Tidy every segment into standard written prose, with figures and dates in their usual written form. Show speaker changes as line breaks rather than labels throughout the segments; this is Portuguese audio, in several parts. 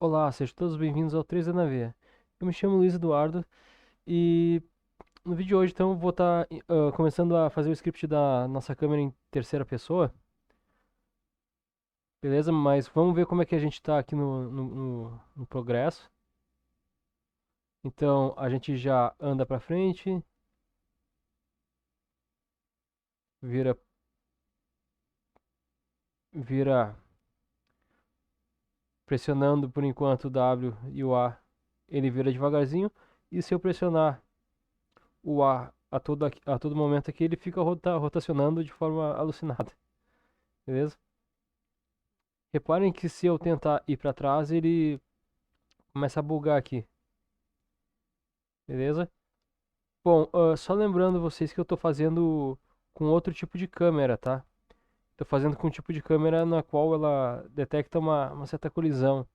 Olá, sejam todos bem-vindos ao 3D na Veia. Eu me chamo Luiz Eduardo e no vídeo de hoje então eu vou estar começando a fazer o script da nossa câmera em terceira pessoa, beleza? Mas vamos ver como é que a gente está aqui no progresso. Então a gente já anda para frente, vira, vira pressionando por enquanto o W e o A, ele vira devagarzinho. E se eu pressionar o A a todo momento aqui, ele fica rotacionando de forma alucinada, beleza? Reparem que se eu tentar ir para trás, ele começa a bugar aqui, beleza? Bom, só lembrando vocês que eu estou fazendo com outro tipo de câmera, tá? Estou fazendo com um tipo de câmera na qual ela detecta uma certa colisão.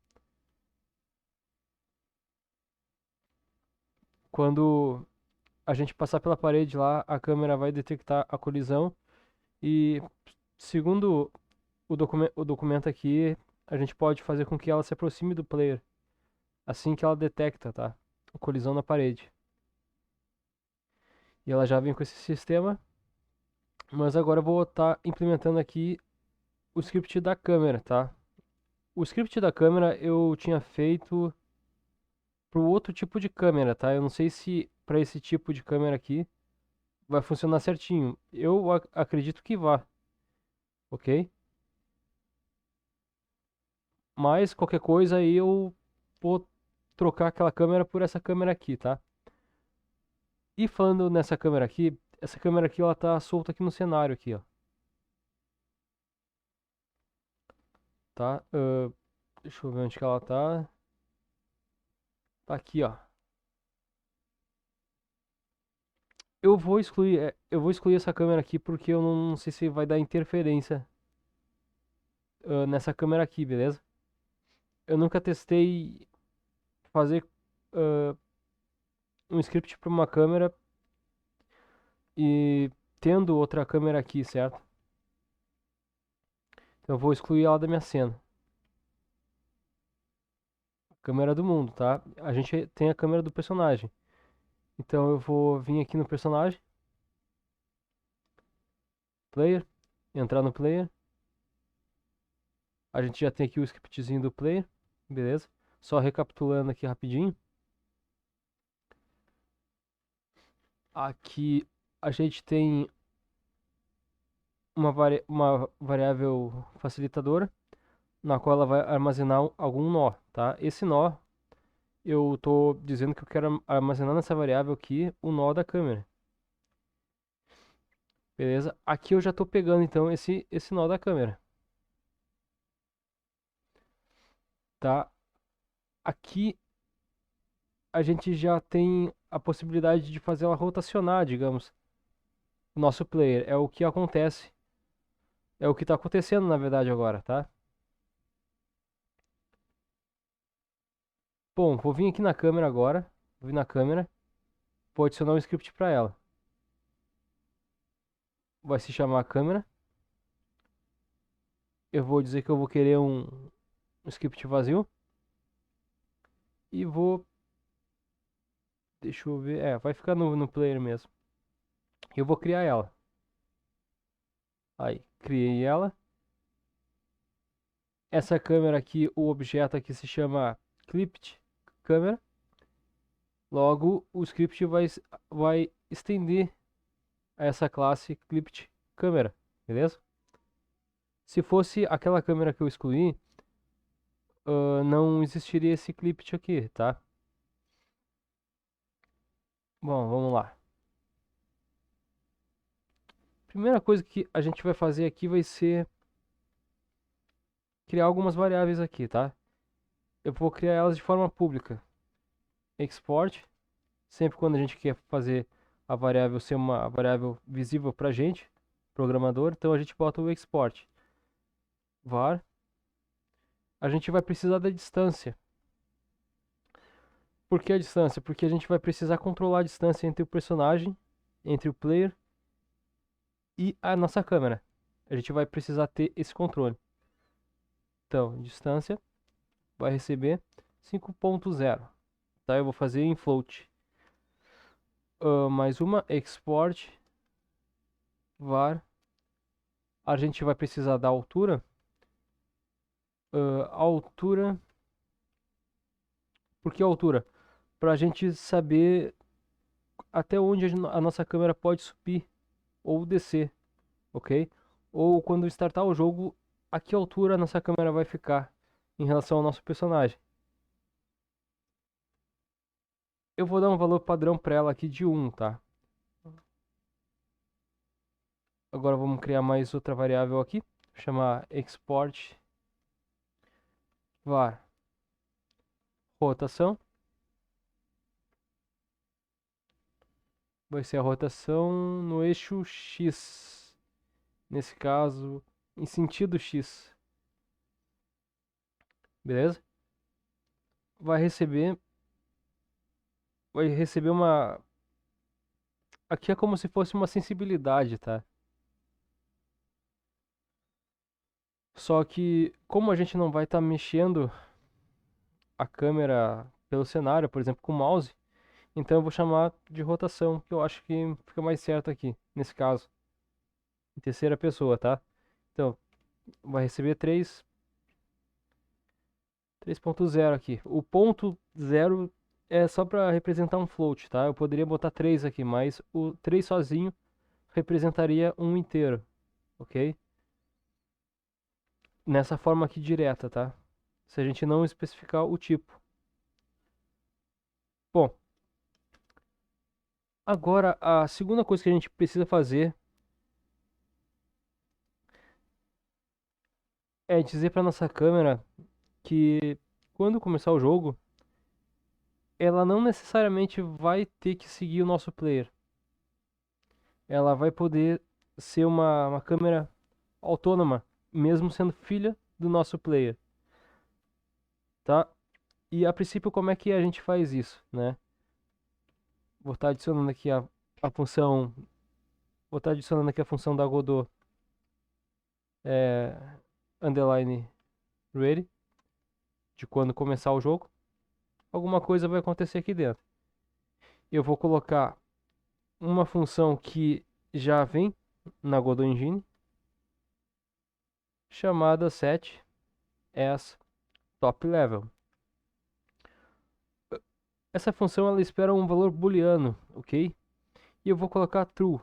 Quando a gente passar pela parede lá, a câmera vai detectar a colisão e, segundo o documento aqui, a gente pode fazer com que ela se aproxime do player assim que ela detecta, tá? A colisão na parede. E ela já vem com esse sistema. Mas agora eu vou estar implementando aqui o script da câmera, tá? O script da câmera eu tinha feito para o outro tipo de câmera, tá? Eu não sei se para esse tipo de câmera aqui vai funcionar certinho. Eu acredito que vá, ok? Mas qualquer coisa aí eu vou trocar aquela câmera por essa câmera aqui, tá? E falando nessa câmera aqui, essa câmera aqui ela tá solta aqui no cenário aqui, ó, tá? Deixa eu ver onde que ela tá. Tá aqui, ó. Eu vou excluir essa câmera aqui porque eu não sei se vai dar interferência nessa câmera aqui, beleza? Eu nunca testei fazer ah, um script para uma câmera e tendo outra câmera aqui, certo? Então eu vou excluir ela da minha cena. Câmera do mundo, tá? A gente tem a câmera do personagem. Então eu vou vir aqui no personagem, player, entrar no player. A gente já tem aqui o scriptzinho do player, beleza? Só recapitulando aqui rapidinho. Aqui a gente tem uma variável facilitadora, na qual ela vai armazenar algum nó, tá? Esse nó, eu estou dizendo que eu quero armazenar nessa variável aqui o nó da câmera, beleza? Aqui eu já estou pegando então esse nó da câmera, tá? Aqui a gente já tem a possibilidade de fazer ela rotacionar, digamos, o nosso player. É o que acontece, é o que está acontecendo na verdade agora, tá? Bom, vou vir aqui na câmera agora, vou vir na câmera, vou adicionar um script para ela. Vai se chamar câmera. Eu vou dizer que eu vou querer um script vazio. E vou. Deixa eu ver. Vai ficar no player mesmo. Eu vou criar ela. Aí, criei ela. Essa câmera aqui, o objeto aqui se chama clipped câmera. Logo, o script vai estender a essa classe clipped câmera. Beleza? Se fosse aquela câmera que eu excluí, não existiria esse clipped aqui, tá? Bom, vamos lá. Primeira coisa que a gente vai fazer aqui vai ser criar algumas variáveis aqui, tá? Eu vou criar elas de forma pública. Export, sempre quando a gente quer fazer a variável ser uma variável visível para a gente, programador, então a gente bota o export. Var, a gente vai precisar da distância. Por que a distância? Porque a gente vai precisar controlar a distância entre o personagem, entre o player e a nossa câmera. A gente vai precisar ter esse controle. Então, distância vai receber 5.0, tá? Eu vou fazer em float. Mais uma export var. A gente vai precisar da altura. Altura. Por que altura? Para a gente saber até onde a nossa câmera pode subir ou descer, ok? Ou quando startar o jogo, a que altura a nossa câmera vai ficar em relação ao nosso personagem. Eu vou dar um valor padrão para ela aqui de 1, tá? Agora vamos criar mais outra variável aqui, chamar export var rotação. Vai ser a rotação no eixo X. Nesse caso, em sentido X. Beleza? Vai receber uma. Aqui é como se fosse uma sensibilidade, tá? Só que como a gente não vai estar mexendo a câmera pelo cenário, por exemplo, com o mouse, então eu vou chamar de rotação, que eu acho que fica mais certo aqui, nesse caso, em terceira pessoa, tá? Então, vai receber 3.0 aqui. O ponto 0 é só para representar um float, tá? Eu poderia botar 3 aqui, mas o 3 sozinho representaria um inteiro, ok? Nessa forma aqui direta, tá? Se a gente não especificar o tipo. Bom, agora a segunda coisa que a gente precisa fazer é dizer para nossa câmera que quando começar o jogo, ela não necessariamente vai ter que seguir o nosso player. Ela vai poder ser uma câmera autônoma, mesmo sendo filha do nosso player, tá? E a princípio, como é que a gente faz isso, né? Vou estar adicionando aqui a função, vou estar adicionando aqui a função da Godot é, underline ready, de quando começar o jogo. Alguma coisa vai acontecer aqui dentro. Eu vou colocar uma função que já vem na Godot Engine, chamada set as top level. Essa função ela espera um valor booleano, ok? E eu vou colocar true.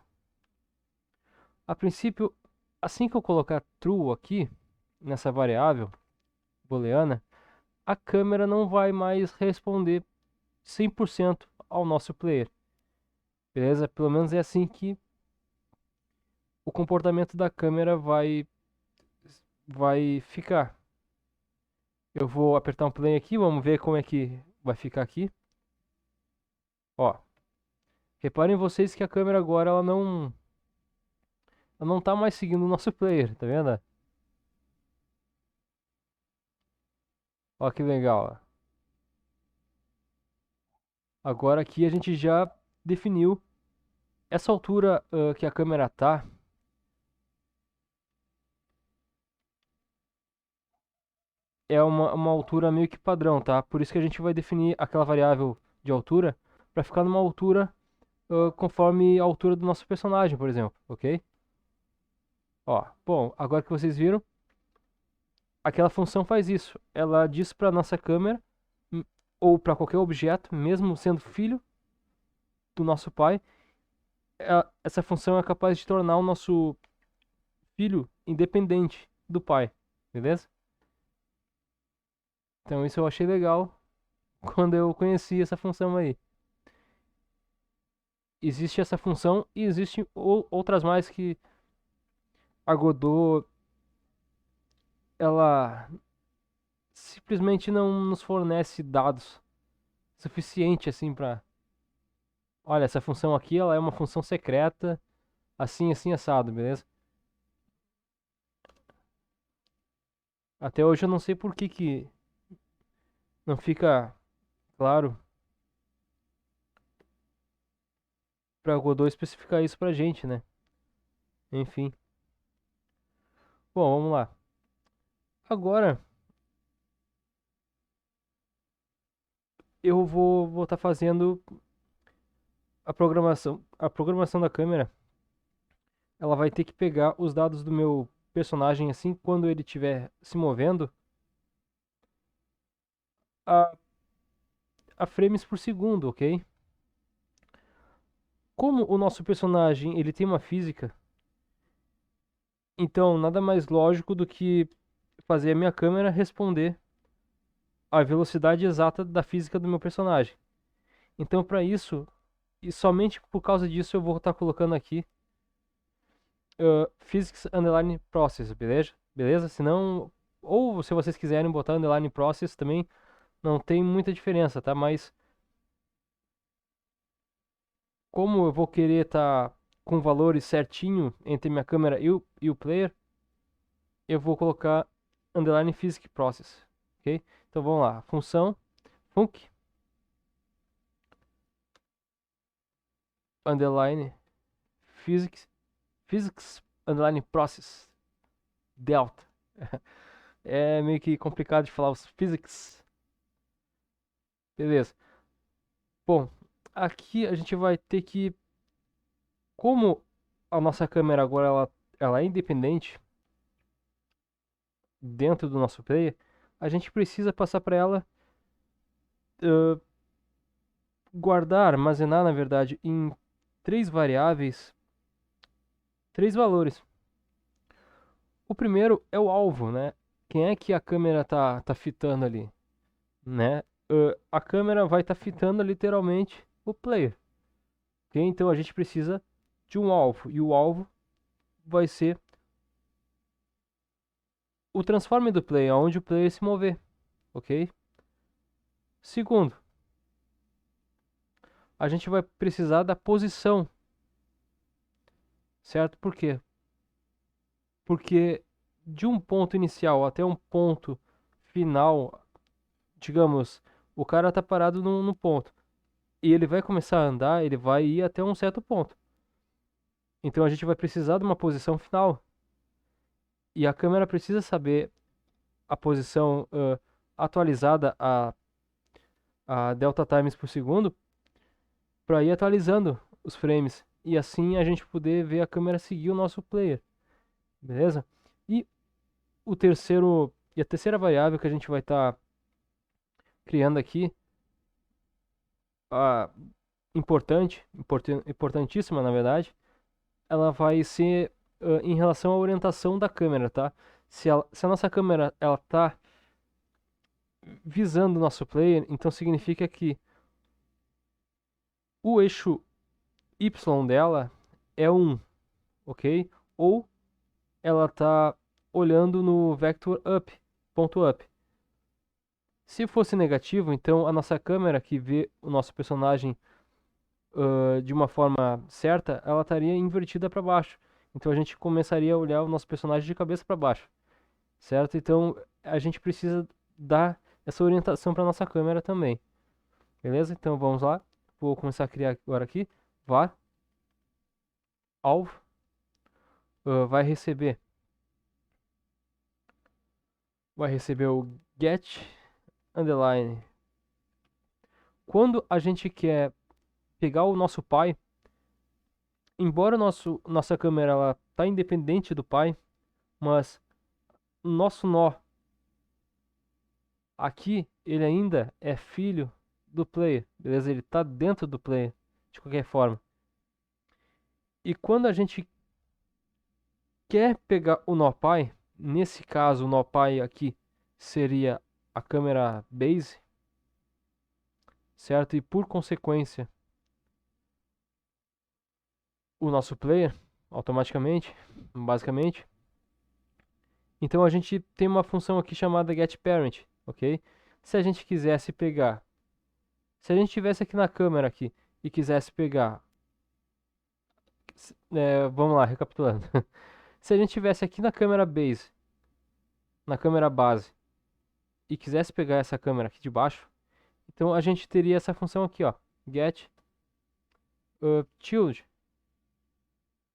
A princípio, assim que eu colocar true aqui, nessa variável booleana, a câmera não vai mais responder 100% ao nosso player. Beleza? Pelo menos é assim que o comportamento da câmera vai ficar. Eu vou apertar um play aqui, vamos ver como é que vai ficar aqui. Ó, reparem vocês que a câmera agora ela não tá mais seguindo o nosso player, tá vendo? Ó que legal. Ó. Agora aqui a gente já definiu essa altura que a câmera tá. É uma altura meio que padrão, tá? Por isso que a gente vai definir aquela variável de altura para ficar numa altura conforme a altura do nosso personagem, por exemplo, ok? Ó, bom, agora que vocês viram, aquela função faz isso. Ela diz para nossa câmera ou para qualquer objeto, mesmo sendo filho do nosso pai, essa função é capaz de tornar o nosso filho independente do pai, beleza? Então isso eu achei legal quando eu conheci essa função aí. Existe essa função e existem outras mais que a Godot ela simplesmente não nos fornece dados suficiente assim para, olha, essa função aqui ela é uma função secreta, assim assim assado, beleza? Até hoje eu não sei por que não fica claro para Godot especificar isso pra gente, né? Enfim. Bom, vamos lá. Agora eu vou estar fazendo a programação da câmera. Ela vai ter que pegar os dados do meu personagem assim quando ele estiver se movendo a, a frames por segundo, ok? Como o nosso personagem ele tem uma física, então nada mais lógico do que fazer a minha câmera responder à velocidade exata da física do meu personagem. Então para isso, e somente por causa disso eu vou estar colocando aqui physics underline process, beleza? Beleza? Senão, ou se vocês quiserem botar underline process também, não tem muita diferença, tá? Mas como eu vou querer estar com valores certinho entre minha câmera e o player, eu vou colocar underline physics process, ok? Então vamos lá, função func underline physics underline process delta. É meio que complicado de falar os physics. Beleza. Bom, aqui a gente vai ter que, como a nossa câmera agora ela é independente dentro do nosso player, a gente precisa passar para ela uh, guardar, armazenar, na verdade, em três variáveis, três valores. O primeiro é o alvo, né? Quem é que a câmera tá fitando ali, né? A câmera vai estar fitando literalmente o player, ok? Então a gente precisa de um alvo, e o alvo vai ser o transforme do player, aonde o player se mover, ok? Segundo, a gente vai precisar da posição, certo? Por quê? Porque de um ponto inicial até um ponto final, digamos, o cara tá parado no ponto e ele vai começar a andar, ele vai ir até um certo ponto. Então a gente vai precisar de uma posição final e a câmera precisa saber a posição atualizada a delta times por segundo para ir atualizando os frames e assim a gente poder ver a câmera seguir o nosso player, beleza? E a terceira variável que a gente vai estar criando aqui, a importantíssima na verdade, ela vai ser em relação à orientação da câmera, tá? Se a nossa câmera ela tá visando o nosso player, então significa que o eixo Y dela é 1, ok? Ou ela tá olhando no vector up, ponto up. Se fosse negativo, então a nossa câmera que vê o nosso personagem de uma forma certa, ela estaria invertida para baixo. Então a gente começaria a olhar o nosso personagem de cabeça para baixo, certo? Então a gente precisa dar essa orientação para nossa câmera também, beleza? Então vamos lá. Vou começar a criar agora aqui. var alvo vai receber o get underline. Quando a gente quer pegar o nosso pai, embora nossa câmera ela tá independente do pai, mas o nosso nó aqui ele ainda é filho do player, beleza? Ele tá dentro do player de qualquer forma. E quando a gente quer pegar o nó pai, nesse caso o nó pai aqui seria a câmera base, certo? E por consequência o nosso player automaticamente, basicamente. Então a gente tem uma função aqui chamada getParent, ok? Se a gente quisesse pegar, se a gente tivesse aqui na câmera aqui e quisesse pegar, vamos lá, recapitulando. Se a gente tivesse aqui na câmera base, e quisesse pegar essa câmera aqui de baixo, então a gente teria essa função aqui, ó, get child,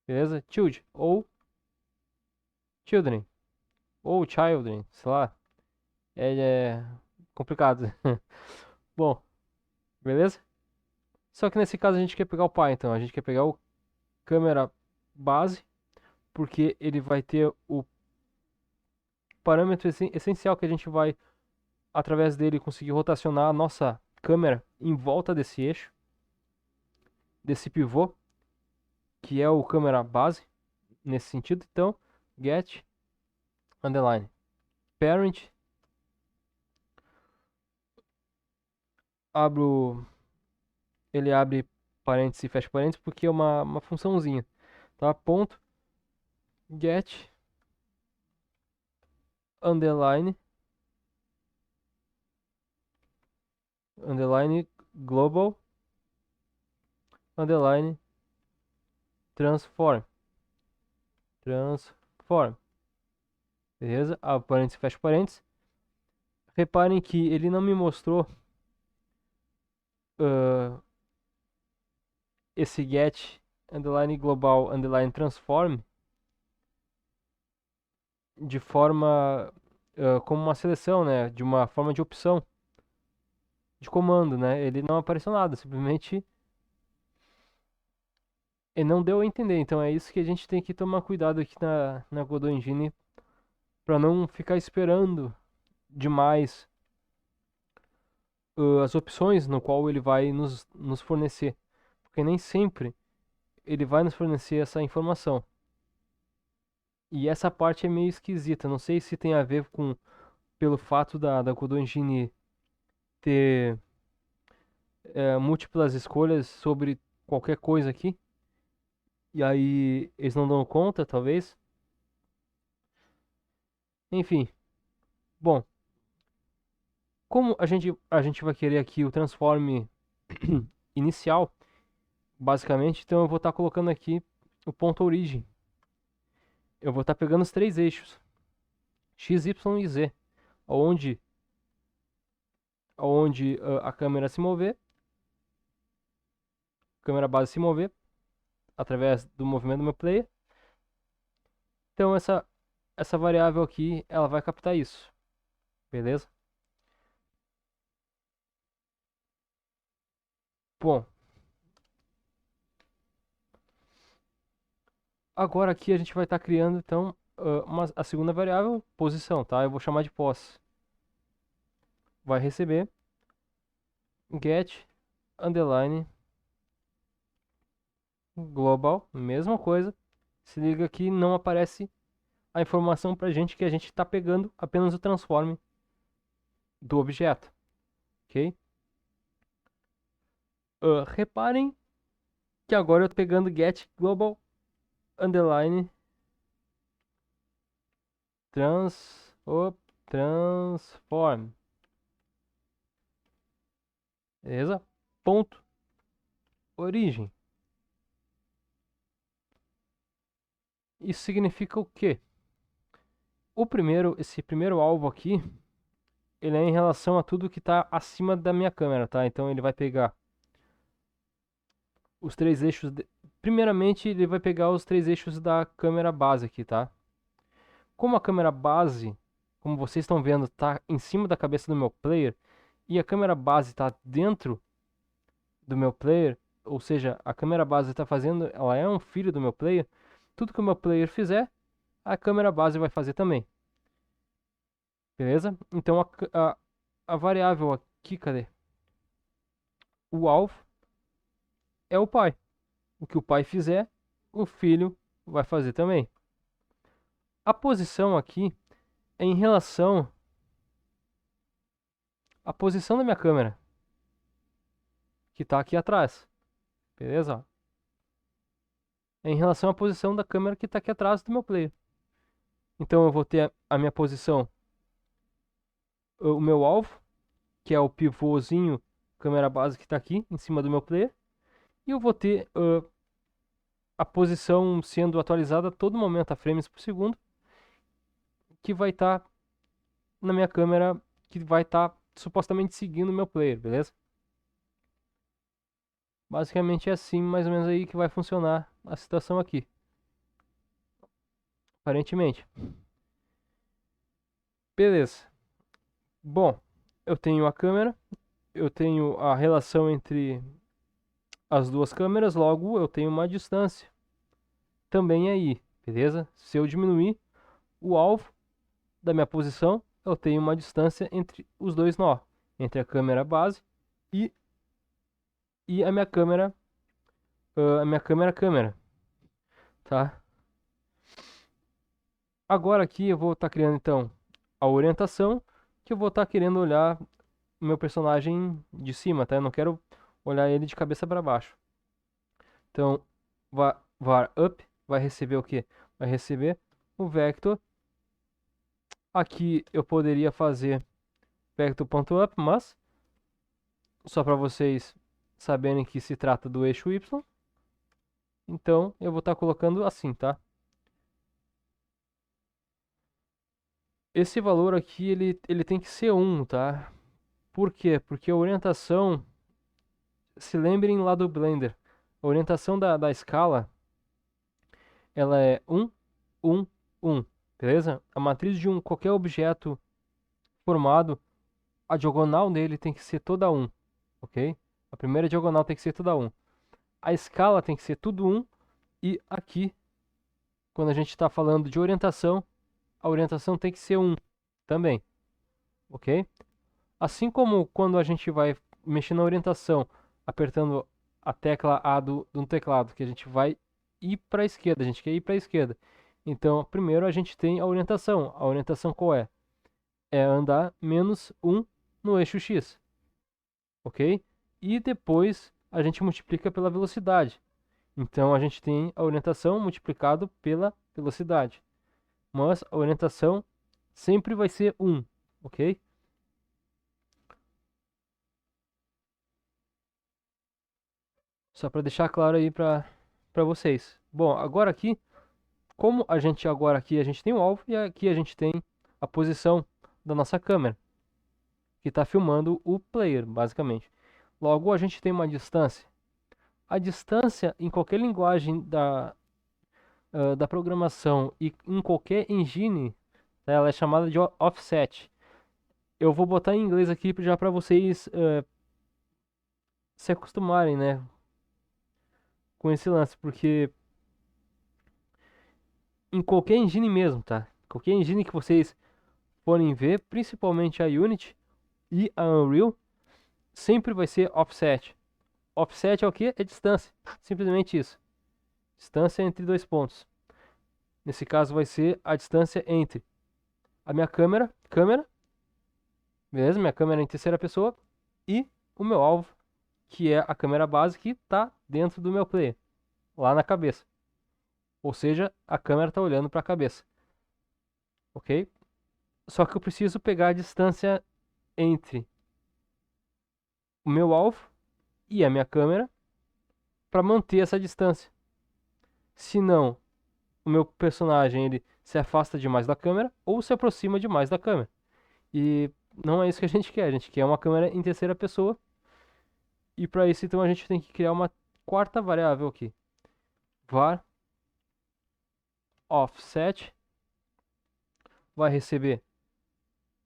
beleza? Child ou children ou children, sei lá, é complicado. Bom, Beleza? Só que nesse caso a gente quer pegar o pai, então. A gente quer pegar o câmera base, porque ele vai ter o parâmetro essencial que a gente vai, através dele, conseguir rotacionar a nossa câmera em volta desse eixo, desse pivô, que é o câmera base, nesse sentido. Então, get underline parent, abro, ele abre parênteses e fecha parênteses porque é uma funçãozinha, tá? Ponto get underline global underline transform, beleza? Abre parênteses e fecha parênteses. Reparem que ele não me mostrou uh, esse get underline global underline transform de forma como uma seleção, né? De uma forma de opção de comando, né? Ele não apareceu nada, simplesmente ele não deu a entender. Então é isso que a gente tem que tomar cuidado aqui na Godot Engine para não ficar esperando demais as opções no qual ele vai nos fornecer, porque nem sempre ele vai nos fornecer essa informação. E essa parte é meio esquisita. Não sei se tem a ver com pelo fato da Godot Engine ter múltiplas escolhas sobre qualquer coisa aqui. E aí eles não dão conta, talvez. Enfim, bom, como a gente vai querer aqui o transform inicial, basicamente, então eu vou estar colocando aqui o ponto origem. Eu vou estar pegando os três eixos, x, y e z, onde a câmera se mover, câmera base se mover, através do movimento do meu player. Então essa variável aqui, ela vai captar isso, beleza? Bom, agora aqui a gente vai estar criando então a segunda variável, posição, tá? Eu vou chamar de pos. Vai receber get underline global, mesma coisa. Se liga que não aparece a informação pra gente que a gente está pegando apenas o transform do objeto, ok? Reparem que agora eu estou pegando get global underline transform, beleza? Ponto origem. Isso significa o quê? Esse primeiro alvo aqui, ele é em relação a tudo que está acima da minha câmera, tá? Então ele vai pegar os três eixos. Primeiramente, ele vai pegar os três eixos da câmera base aqui, tá? Como a câmera base, como vocês estão vendo, está em cima da cabeça do meu player e a câmera base está dentro do meu player, ou seja, a câmera base está fazendo, ela é um filho do meu player. Tudo que o meu player fizer, a câmera base vai fazer também. Beleza? Então a variável aqui, cadê? O alvo é o pai. O que o pai fizer, o filho vai fazer também. A posição aqui é em relação à posição da minha câmera, que está aqui atrás. Beleza? É em relação à posição da câmera que está aqui atrás do meu player. Então eu vou ter a minha posição, o meu alvo, que é o pivôzinho câmera base que está aqui em cima do meu player. E eu vou ter a posição sendo atualizada a todo momento, a frames por segundo, que vai estar na minha câmera, que vai estar supostamente seguindo o meu player, beleza? Basicamente é assim, mais ou menos aí que vai funcionar a situação aqui. Aparentemente. Beleza. Bom, eu tenho a câmera, eu tenho a relação entre as duas câmeras, logo eu tenho uma distância também aí, beleza? Se eu diminuir o alvo da minha posição, eu tenho uma distância entre os dois nó, entre a câmera base e, e a minha câmera, câmera, tá? Agora aqui eu vou estar criando então a orientação, que eu vou estar querendo olhar o meu personagem de cima, tá? Eu não quero olhar ele de cabeça para baixo. Então, var up vai receber o quê? Vai receber o vector. Aqui eu poderia fazer vector.up, mas só para vocês saberem que se trata do eixo y. Então, eu vou estar colocando assim, tá? Esse valor aqui, ele tem que ser 1, tá? Por quê? Porque a orientação, se lembrem lá do Blender, a orientação da escala, ela é 1, 1, 1, beleza? A matriz de qualquer objeto formado, a diagonal dele tem que ser toda 1, ok? A primeira diagonal tem que ser toda 1. A escala tem que ser tudo 1, e aqui, quando a gente está falando de orientação, a orientação tem que ser 1 também, ok? Assim como quando a gente vai mexer na orientação, apertando a tecla A do teclado, que a gente vai ir para a esquerda, a gente quer ir para a esquerda. Então, primeiro a gente tem a orientação. A orientação qual é? É andar menos 1 no eixo X, ok? E depois a gente multiplica pela velocidade. Então, a gente tem a orientação multiplicado pela velocidade. Mas a orientação sempre vai ser 1, ok? Só para deixar claro aí para vocês. Bom, agora aqui, como a gente agora aqui a gente tem o alvo e aqui a gente tem a posição da nossa câmera, que está filmando o player, basicamente. Logo, a gente tem uma distância. A distância em qualquer linguagem da programação e em qualquer engine, tá, ela é chamada de offset. Eu vou botar em inglês aqui já para vocês se acostumarem, né, com esse lance, porque em qualquer engine mesmo, tá? Qualquer engine que vocês forem ver, principalmente a Unity e a Unreal, sempre vai ser offset. Offset é o que? É distância. Simplesmente isso. Distância entre dois pontos. Nesse caso vai ser a distância entre a minha câmera, beleza? Minha câmera em terceira pessoa e o meu alvo, que é a câmera base que está dentro do meu player, lá na cabeça. Ou seja, a câmera está olhando para a cabeça, ok? Só que eu preciso pegar a distância entre o meu alvo e a minha câmera para manter essa distância. Senão, o meu personagem ele se afasta demais da câmera ou se aproxima demais da câmera. E não é isso que a gente quer. A gente quer uma câmera em terceira pessoa. E para isso, então, a gente tem que criar uma quarta variável aqui. Var offset vai receber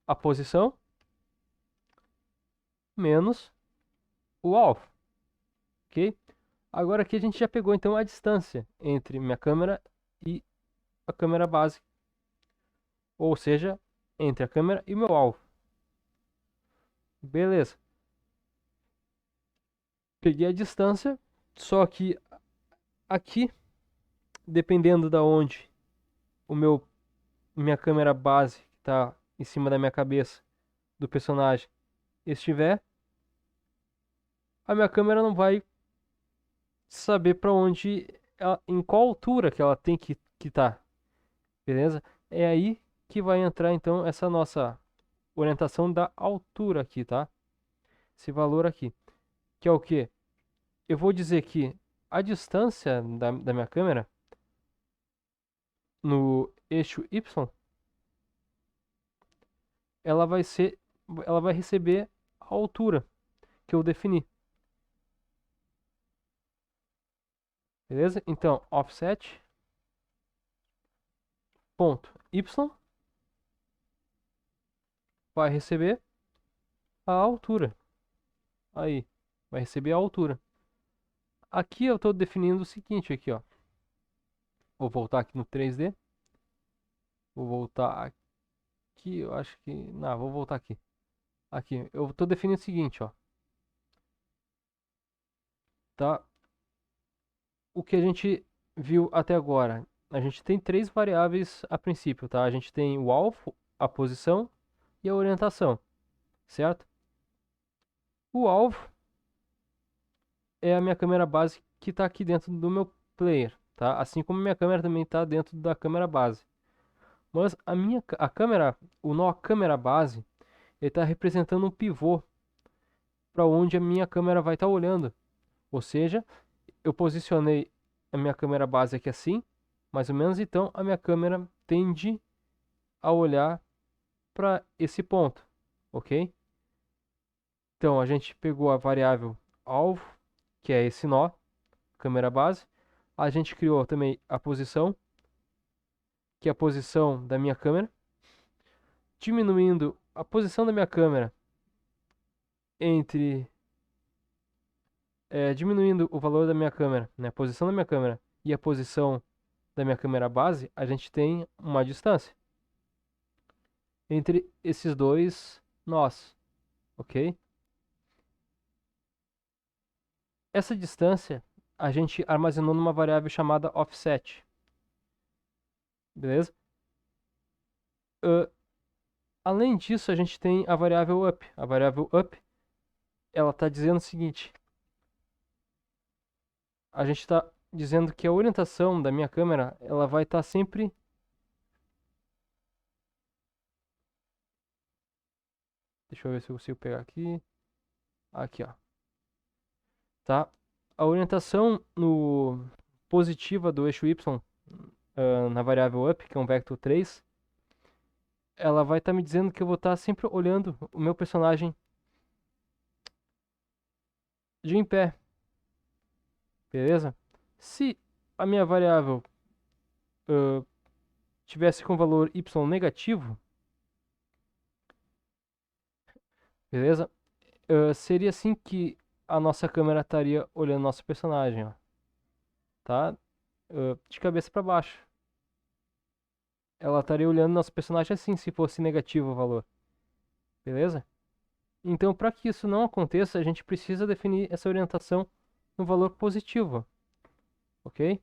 a posição menos o alvo, ok? Agora aqui a gente já pegou então a distância entre minha câmera e a câmera base, ou seja, entre a câmera e o meu alvo. Beleza. Peguei a distância, só que aqui, dependendo da onde o minha câmera base que está em cima da minha cabeça do personagem estiver, a minha câmera não vai saber para onde, em qual altura que ela tem que tá, beleza? É aí que vai entrar então essa nossa orientação da altura aqui, tá? Esse valor aqui, que é o que? Eu vou dizer que a distância da minha câmera no eixo Y, ela vai ser, ela vai receber a altura que eu defini, beleza? Então, offset ponto y vai receber a altura. Aí, vai receber a altura. Aqui eu estou definindo o seguinte aqui, ó. Vou voltar aqui no 3D. Vou voltar aqui, eu acho que... Não, vou voltar aqui. Aqui, eu estou definindo o seguinte, ó. Tá? O que a gente viu até agora. A gente tem três variáveis a princípio, tá? A gente tem o alvo, a posição e a orientação, certo? O alvo é a minha câmera base que está aqui dentro do meu player, tá? Assim como a minha câmera também está dentro da câmera base. Mas a câmera, o nó câmera base, ele está representando um pivô para onde a minha câmera vai estar olhando. Ou seja, eu posicionei a minha câmera base aqui assim, mais ou menos, então a minha câmera tende a olhar para esse ponto, ok? Então a gente pegou a variável alvo, que é esse nó, câmera base. A gente criou também a posição, que é a posição da minha câmera, diminuindo a posição da minha câmera entre diminuindo o valor da minha câmera, né, a posição da minha câmera e a posição da minha câmera base, a gente tem uma distância entre esses dois nós, ok? Essa distância a gente armazenou numa variável chamada offset, beleza? Uh, Além disso, a gente tem a variável up. A variável up, ela está dizendo o seguinte: a gente está dizendo que a orientação da minha câmera, ela vai estar sempre... Deixa eu ver se eu consigo pegar aqui. Aqui, ó. Tá? A orientação no positiva do eixo y, na variável up, que é um vector 3, ela vai estar me dizendo que eu vou estar sempre olhando o meu personagem de em pé. Beleza? Se a minha variável tivesse com valor y negativo, beleza? Seria assim que a nossa câmera estaria olhando nosso personagem, ó, tá? De cabeça para baixo. Ela estaria olhando nosso personagem assim, se fosse negativo o valor, beleza? Então, para que isso não aconteça, a gente precisa definir essa orientação no valor positivo, ok?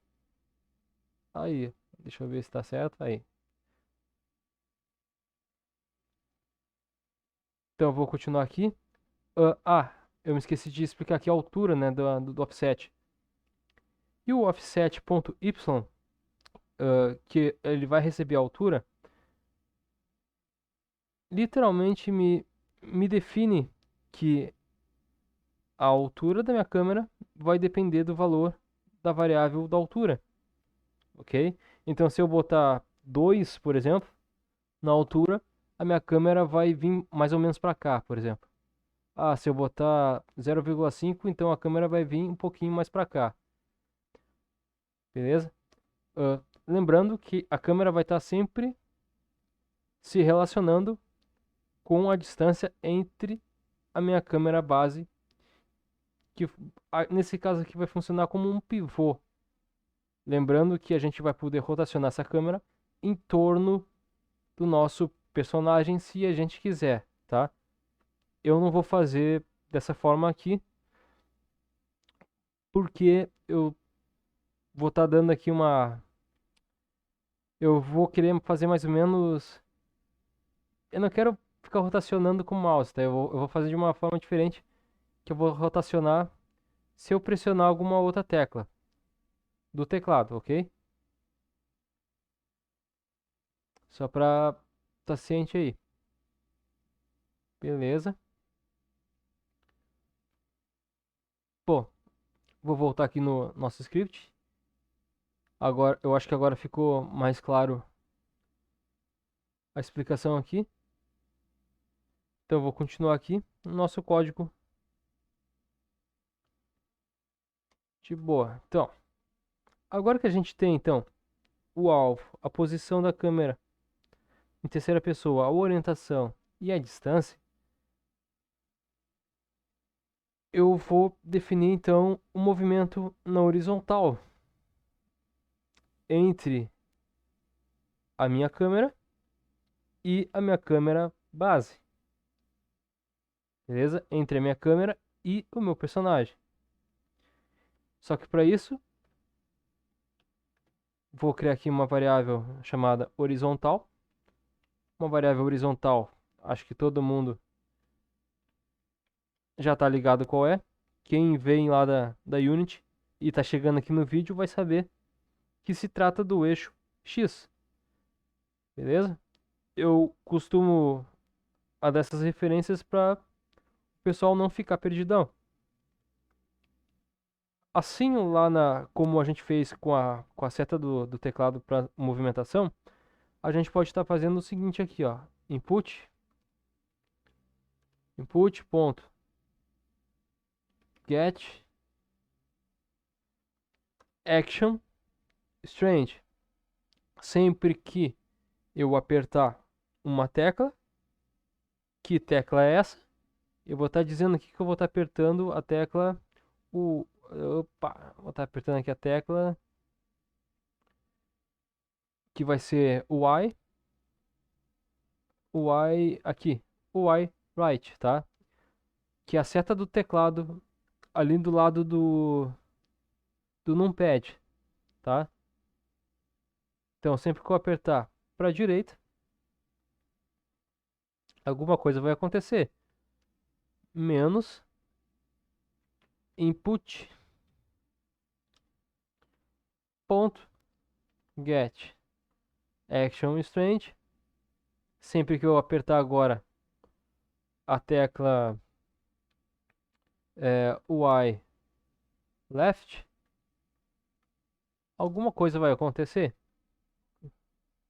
Aí, deixa eu ver se está certo. Aí. Então, eu vou continuar aqui. Eu me esqueci de explicar aqui a altura, né, do offset. E o offset.y, que ele vai receber a altura, literalmente me define que a altura da minha câmera vai depender do valor da variável da altura, ok? Então, se eu botar 2, por exemplo, na altura, a minha câmera vai vir mais ou menos para cá, por exemplo. Ah, se eu botar 0,5, então a câmera vai vir um pouquinho mais para cá, beleza? Lembrando que a câmera vai estar sempre se relacionando com a distância entre a minha câmera base, que nesse caso aqui vai funcionar como um pivô. Lembrando que a gente vai poder rotacionar essa câmera em torno do nosso personagem se a gente quiser, tá? Eu não vou fazer dessa forma aqui, porque eu vou estar dando aqui uma... Eu vou querer fazer mais ou menos... Eu não quero ficar rotacionando com o mouse, tá? Eu vou fazer de uma forma diferente, que eu vou rotacionar se eu pressionar alguma outra tecla do teclado, ok? Só pra estar ciente aí. Beleza. Pô, vou voltar aqui no nosso script. Agora, eu acho que agora ficou mais claro a explicação aqui. Então eu vou continuar aqui no nosso código de boa. Então, agora que a gente tem então o alvo, a posição da câmera em terceira pessoa, a orientação e a distância, eu vou definir então o movimento na horizontal entre a minha câmera e a minha câmera base, beleza? Entre a minha câmera e o meu personagem. Só que para isso, vou criar aqui uma variável chamada horizontal. Uma variável horizontal, acho que todo mundo já está ligado qual é. Quem vem lá da Unity e está chegando aqui no vídeo vai saber que se trata do eixo X, beleza? Eu costumo a dessas referências para o pessoal não ficar perdidão. Assim, como a gente fez com a seta do teclado para movimentação, a gente pode estar fazendo o seguinte aqui, ó, input get action strange. Sempre que eu apertar uma tecla, que tecla é essa? Eu vou estar dizendo aqui que eu vou estar apertando a tecla opa, vou estar apertando aqui a tecla que vai ser Y aqui, o Y right, tá? Que é a seta do teclado ali do lado do numpad, tá? Então, sempre que eu apertar para a direita, alguma coisa vai acontecer. Menos input ponto get action strange. Sempre que eu apertar agora a tecla Y left, alguma coisa vai acontecer,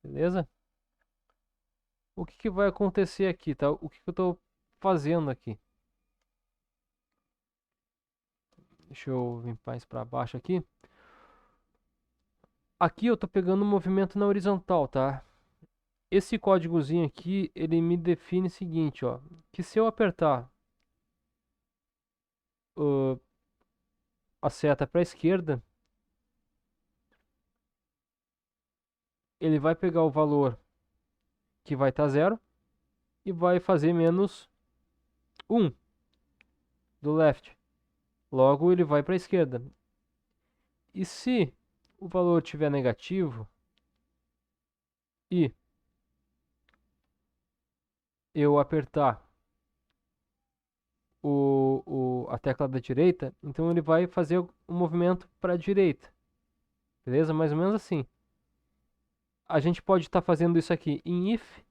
beleza? O que, que vai acontecer aqui, tá? O que, que eu estou fazendo aqui? Deixa eu vir mais para baixo aqui. Aqui eu estou pegando o movimento na horizontal, tá? Esse códigozinho aqui, ele me define o seguinte, ó, que se eu apertar uh, a seta para a esquerda, ele vai pegar o valor que vai estar zero e vai fazer menos 1 do left. Logo, ele vai para a esquerda. E se o valor estiver negativo e eu apertar a tecla da direita, então ele vai fazer o movimento para a direita. Beleza? Mais ou menos assim. A gente pode estar fazendo isso aqui em if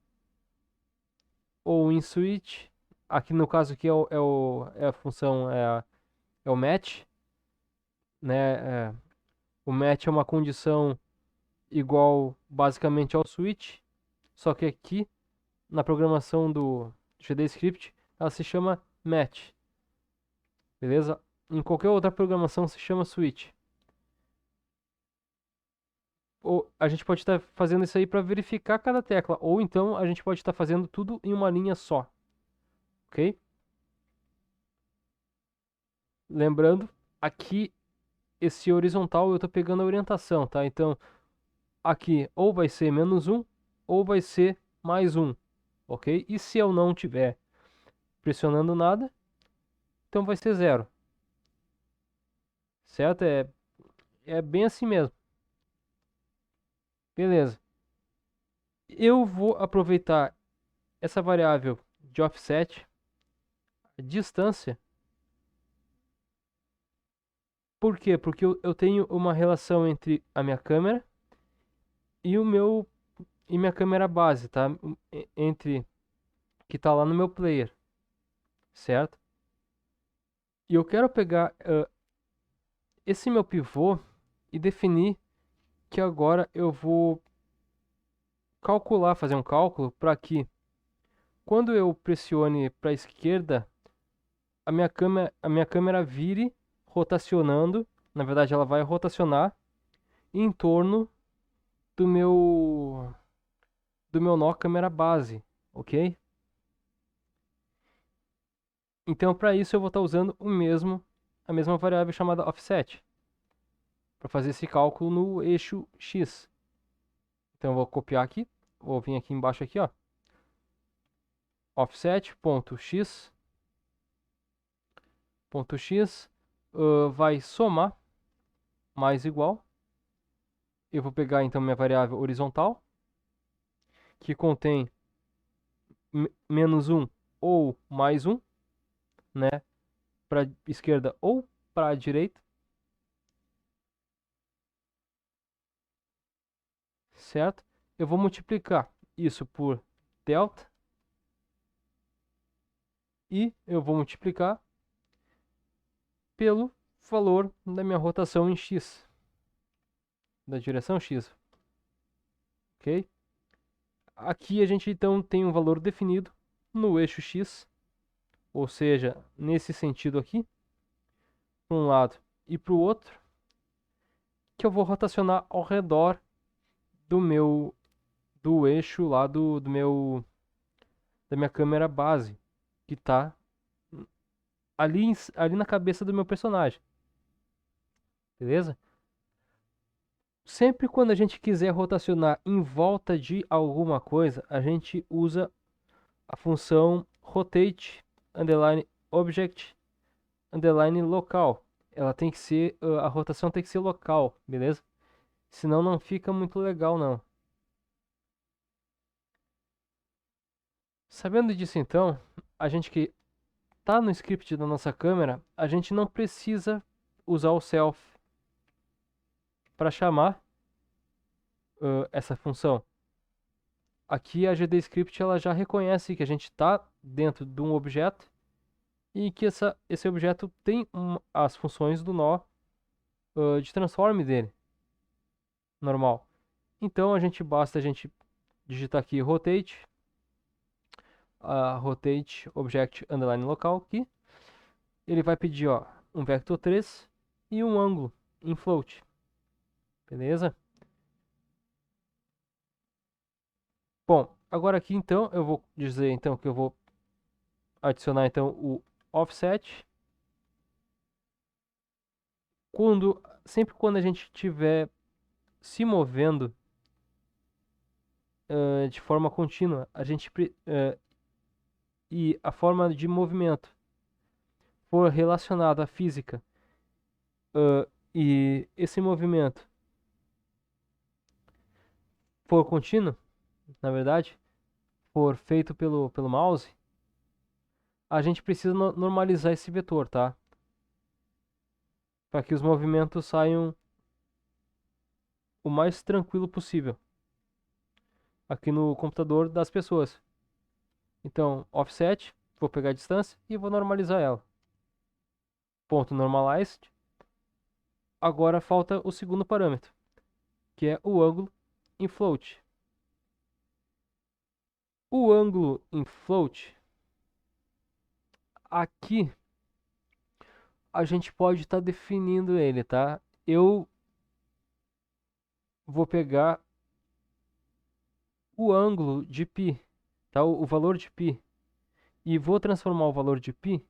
ou em switch. Aqui no caso aqui é a função é o match, né? O match é uma condição igual basicamente ao switch, só que aqui na programação do GDScript ela se chama match, beleza? Em qualquer outra programação se chama switch. Ou a gente pode estar fazendo isso aí para verificar cada tecla, ou então a gente pode estar fazendo tudo em uma linha só, ok? Lembrando, aqui esse horizontal eu estou pegando a orientação, tá? Então aqui ou vai ser menos 1 ou vai ser mais 1, ok? E se eu não tiver pressionando nada, então vai ser 0, certo? É bem assim mesmo. Beleza. Eu vou aproveitar essa variável de offset, a distância. Por quê? Porque eu tenho uma relação entre a minha câmera e minha câmera base, tá? Entre que está lá no meu player, certo? E eu quero pegar esse meu pivô e definir que agora eu vou fazer um cálculo para que quando eu pressione para a esquerda, a minha câmera vire rotacionando, na verdade ela vai rotacionar em torno do meu nó câmera base, ok? Então, para isso, eu vou estar usando a mesma variável chamada offset, para fazer esse cálculo no eixo x. Então, eu vou copiar aqui, vou vir aqui embaixo aqui, ó, offset.x vai somar mais igual. Eu vou pegar então minha variável horizontal, que contém menos 1 ou mais 1, né? Para a esquerda ou para a direita. Certo? Eu vou multiplicar isso por delta. E eu vou multiplicar pelo valor da minha rotação em x, da direção x. Ok? Aqui a gente então tem um valor definido no eixo x, ou seja, nesse sentido aqui, para um lado e para o outro, que eu vou rotacionar ao redor do eixo lá da minha câmera base, que está ali na cabeça do meu personagem. Beleza? Sempre quando a gente quiser rotacionar em volta de alguma coisa, a gente usa a função rotate underline object underline local. Ela tem que ser, a rotação tem que ser local, beleza? Senão não fica muito legal não. Sabendo disso então, a gente que tá no script da nossa câmera, a gente não precisa usar o self para chamar essa função. Aqui a GDScript ela já reconhece que a gente está dentro de um objeto e que esse objeto tem as funções do nó de transform dele, normal. Então basta a gente digitar aqui rotate, rotate object underline local aqui. Ele vai pedir ó, um vector 3 e um ângulo em float. Beleza? Bom, agora aqui então eu vou dizer então que eu vou adicionar então o offset. Sempre quando a gente estiver se movendo de forma contínua, e a forma de movimento for relacionado à física e esse movimento for contínuo, na verdade, for feito pelo mouse, a gente precisa normalizar esse vetor, tá? Para que os movimentos saiam o mais tranquilo possível aqui no computador das pessoas. Então, offset, vou pegar a distância e vou normalizar ela. Ponto normalized. Agora falta o segundo parâmetro, que é o ângulo em float. O ângulo em float, aqui a gente pode estar definindo ele, tá? Eu vou pegar o ângulo de π, tá? O valor de π, e vou transformar o valor de π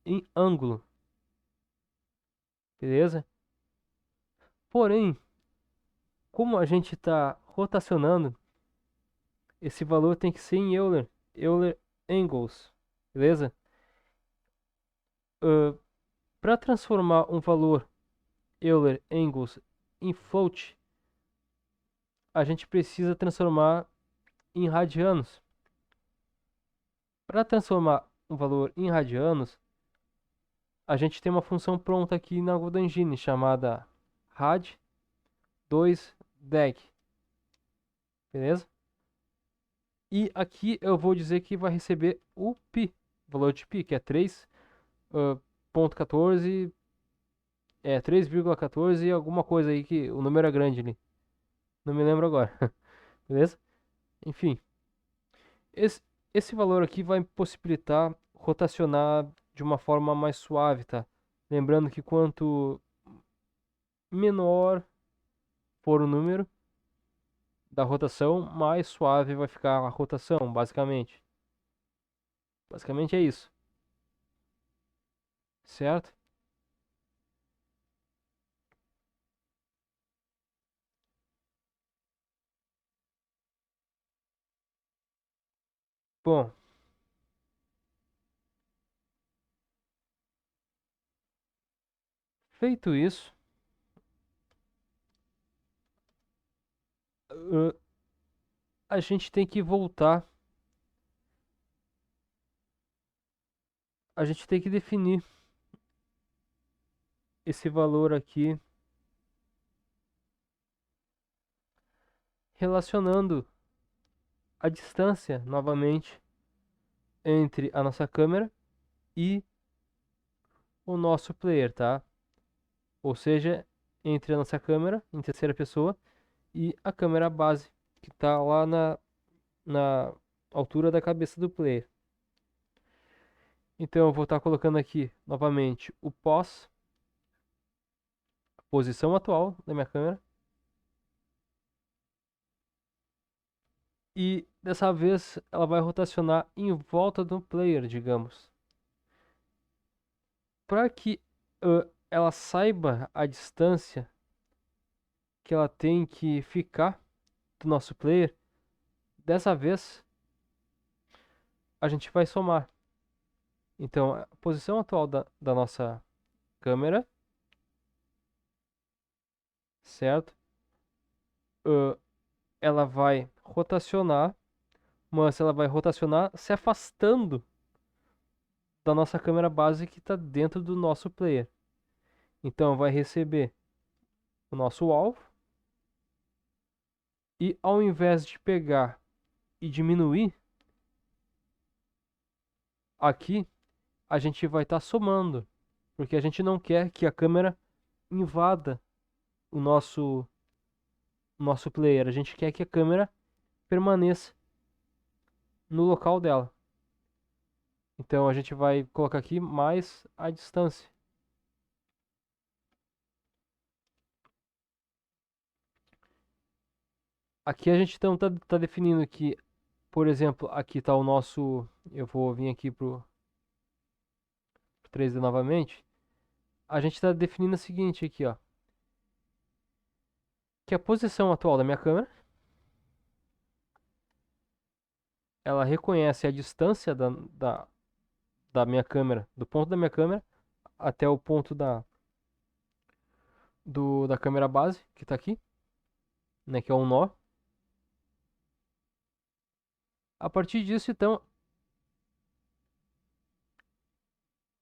em ângulo, beleza? Porém, como a gente está rotacionando, esse valor tem que ser em Euler angles, beleza? Para transformar um valor Euler angles em float, a gente precisa transformar em radianos. Para transformar um valor em radianos, a gente tem uma função pronta aqui na Golden Engine chamada rad2deg, beleza? E aqui eu vou dizer que vai receber o π, valor de π, que é 3,14, 3,14 alguma coisa aí que o número é grande ali. Não me lembro agora, beleza? Enfim, esse, esse valor aqui vai possibilitar rotacionar de uma forma mais suave, tá? Lembrando que quanto menor for o número da rotação, mais suave vai ficar a rotação, basicamente. Basicamente é isso. certo? Bom, feito isso, uh, a gente tem que voltar, a gente tem que definir esse valor aqui relacionando a distância novamente entre a nossa câmera e o nosso player, tá? Ou seja, entre a nossa câmera em terceira pessoa e a câmera base que está lá na altura da cabeça do player. Então eu vou estar colocando aqui novamente o pós, a posição atual da minha câmera. E dessa vez ela vai rotacionar em volta do player, digamos. Para que ela saiba a distância que ela tem que ficar do nosso player, dessa vez a gente vai somar. Então, a posição atual da nossa câmera, certo? Uh, ela vai rotacionar, mas ela vai rotacionar se afastando da nossa câmera base que está dentro do nosso player. Então, vai receber o nosso alvo e ao invés de pegar e diminuir, aqui a gente vai estar somando, porque a gente não quer que a câmera invada o nosso player. A gente quer que a câmera permaneça no local dela. Então a gente vai colocar aqui mais a distância. Aqui a gente então tá definindo que, por exemplo, aqui está o nosso. Eu vou vir aqui pro 3D novamente. A gente está definindo o seguinte aqui, ó. Que a posição atual da minha câmera, ela reconhece a distância da minha câmera, do ponto da minha câmera até o ponto da câmera base, que está aqui, né, que é um nó. A partir disso, então,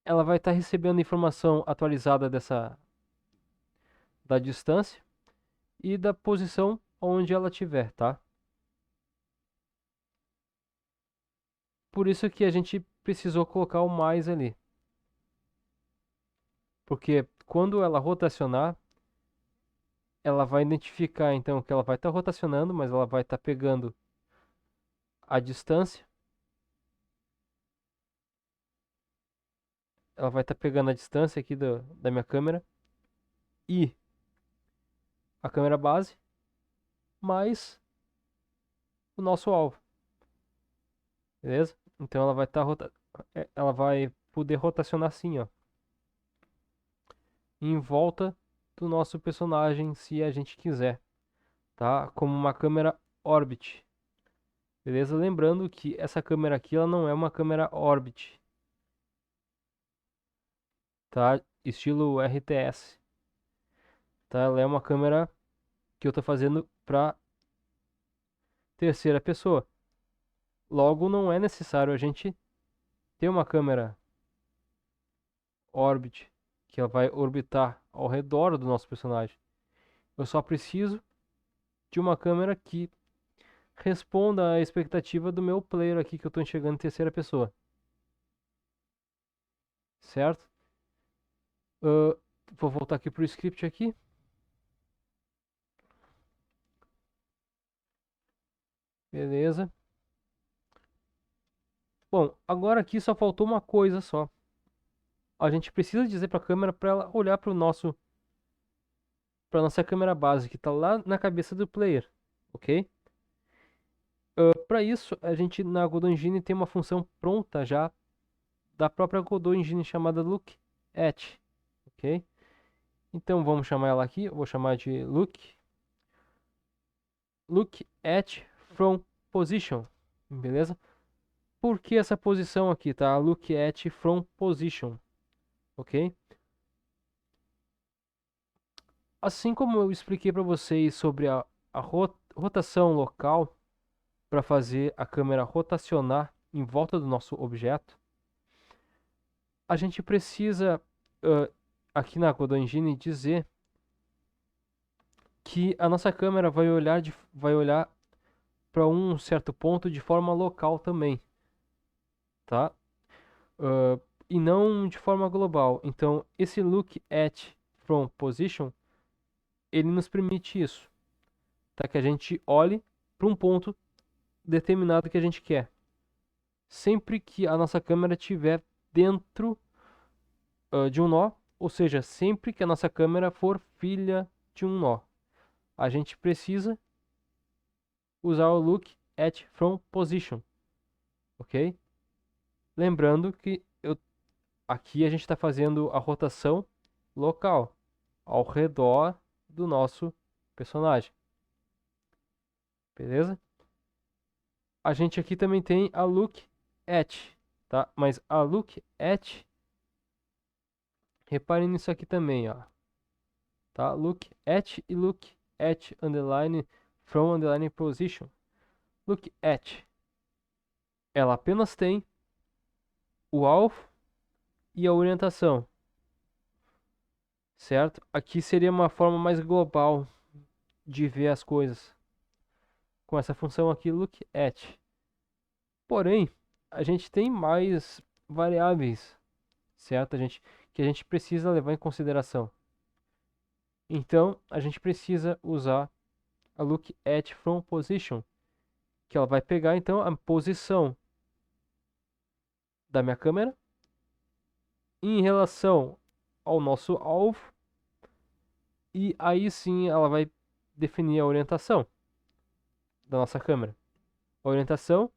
ela vai estar recebendo informação atualizada da distância e da posição onde ela estiver, tá? Por isso que a gente precisou colocar o mais ali. Porque quando ela rotacionar, ela vai identificar então que ela vai estar rotacionando, mas ela vai estar pegando a distância. Ela vai estar pegando a distância aqui da minha câmera e a câmera base, mais o nosso alvo. Beleza? Então ela vai estar ela vai poder rotacionar assim, ó, em volta do nosso personagem, se a gente quiser, tá? Como uma câmera orbit. Beleza? Lembrando que essa câmera aqui ela não é uma câmera orbit, tá? Estilo RTS, tá? Ela é uma câmera que eu estou fazendo para terceira pessoa. Logo, não é necessário a gente ter uma câmera orbit que ela vai orbitar ao redor do nosso personagem. Eu só preciso de uma câmera que responda à expectativa do meu player aqui que eu estou enxergando em terceira pessoa. Certo? Uh, vou voltar aqui pro script aqui. Beleza. Bom, agora aqui só faltou uma coisa só. A gente precisa dizer para a câmera para ela olhar para nossa câmera base que está lá na cabeça do player, ok? Para isso, a gente na Godot Engine tem uma função pronta já da própria Godot Engine chamada Look. at, ok? Então vamos chamar ela aqui, eu vou chamar de look at from position, beleza? Por que essa posição aqui, tá? Look at from position, ok? Assim como eu expliquei para vocês sobre a rotação local para fazer a câmera rotacionar em volta do nosso objeto, a gente precisa aqui na Godot Engine dizer que a nossa câmera vai olhar para um certo ponto de forma local também, tá? Uh, e não de forma global. Então, esse look at from position, ele nos permite isso, tá? Que a gente olhe para um ponto determinado que a gente quer. Sempre que a nossa câmera estiver dentro de um nó, ou seja, sempre que a nossa câmera for filha de um nó, a gente precisa usar o look at from position, ok? Lembrando que aqui a gente está fazendo a rotação local ao redor do nosso personagem, beleza? A gente aqui também tem a look at, tá? Mas a look at, reparem nisso aqui também, ó, tá? Look at e look at underline from underline position. Look at, ela apenas tem o alvo e a orientação, certo? Aqui seria uma forma mais global de ver as coisas com essa função aqui, look at. Porém, a gente tem mais variáveis, certo? Que a gente precisa levar em consideração. Então, a gente precisa usar a look at from position, que ela vai pegar então a posição da minha câmera em relação ao nosso alvo e aí sim ela vai definir a orientação da nossa câmera. A orientação,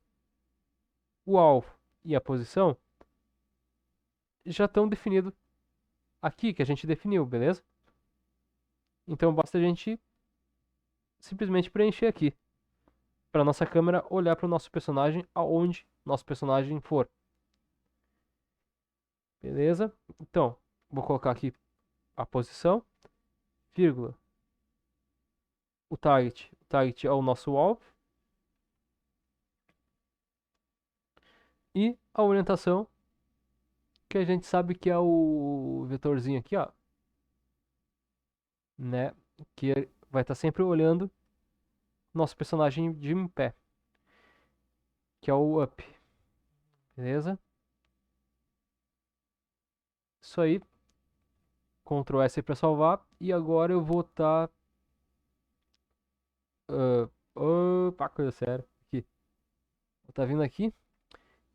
o alvo e a posição já estão definidos aqui, que a gente definiu, beleza? Então basta a gente simplesmente preencher aqui, para nossa câmera olhar para o nosso personagem aonde nosso personagem for. Beleza? Então, vou colocar aqui a posição, vírgula, o target. O target é o nosso alvo. E a orientação, que a gente sabe que é o vetorzinho aqui, ó, né? Que vai estar sempre olhando nosso personagem de em pé, que é o up. Beleza? Isso aí. Ctrl S para salvar. E agora eu vou estar. Opa, coisa séria. Aqui. Vou estar vindo aqui.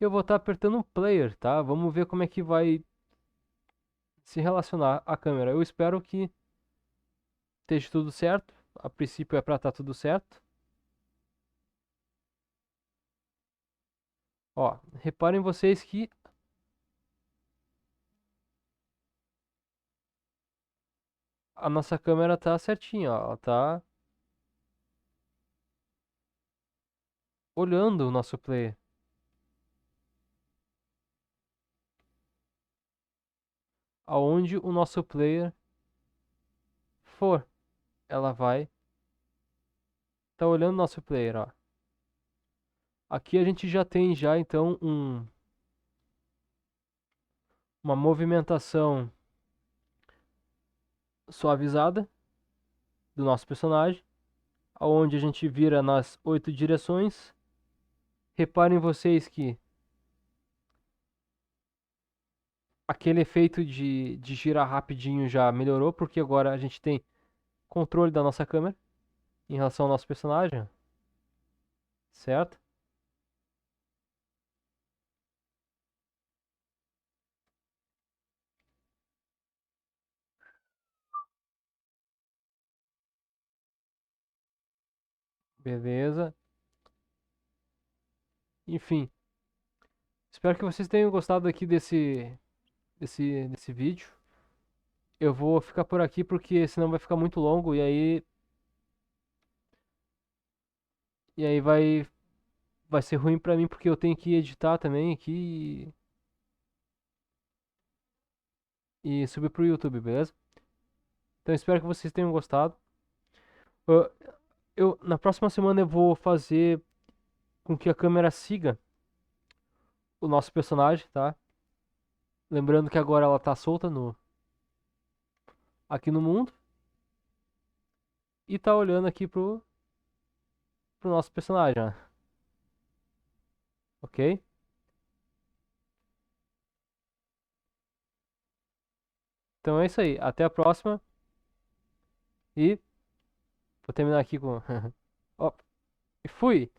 E eu vou estar apertando um player, tá? Vamos ver como é que vai se relacionar a câmera. Eu espero que esteja tudo certo. A princípio é para estar tudo certo. Ó, reparem vocês que a nossa câmera tá certinha, ó. Ela tá olhando o nosso player. Aonde o nosso player for, ela vai tá olhando o nosso player, ó. Aqui a gente já tem já então uma movimentação suavizada do nosso personagem, aonde a gente vira nas 8 direções. Reparem vocês que aquele efeito de girar rapidinho já melhorou, porque agora a gente tem controle da nossa câmera em relação ao nosso personagem, certo? Beleza. Enfim, espero que vocês tenham gostado aqui desse vídeo. Eu vou ficar por aqui porque senão vai ficar muito longo e aí vai ser ruim pra mim porque eu tenho que editar também aqui e subir pro YouTube, beleza? Então espero que vocês tenham gostado. Eu, na próxima semana eu vou fazer com que a câmera siga o nosso personagem, tá? Lembrando que agora ela tá solta aqui no mundo e tá olhando aqui pro nosso personagem, né? Ok? Então é isso aí. Até a próxima e vou terminar aqui com. Ó, e fui!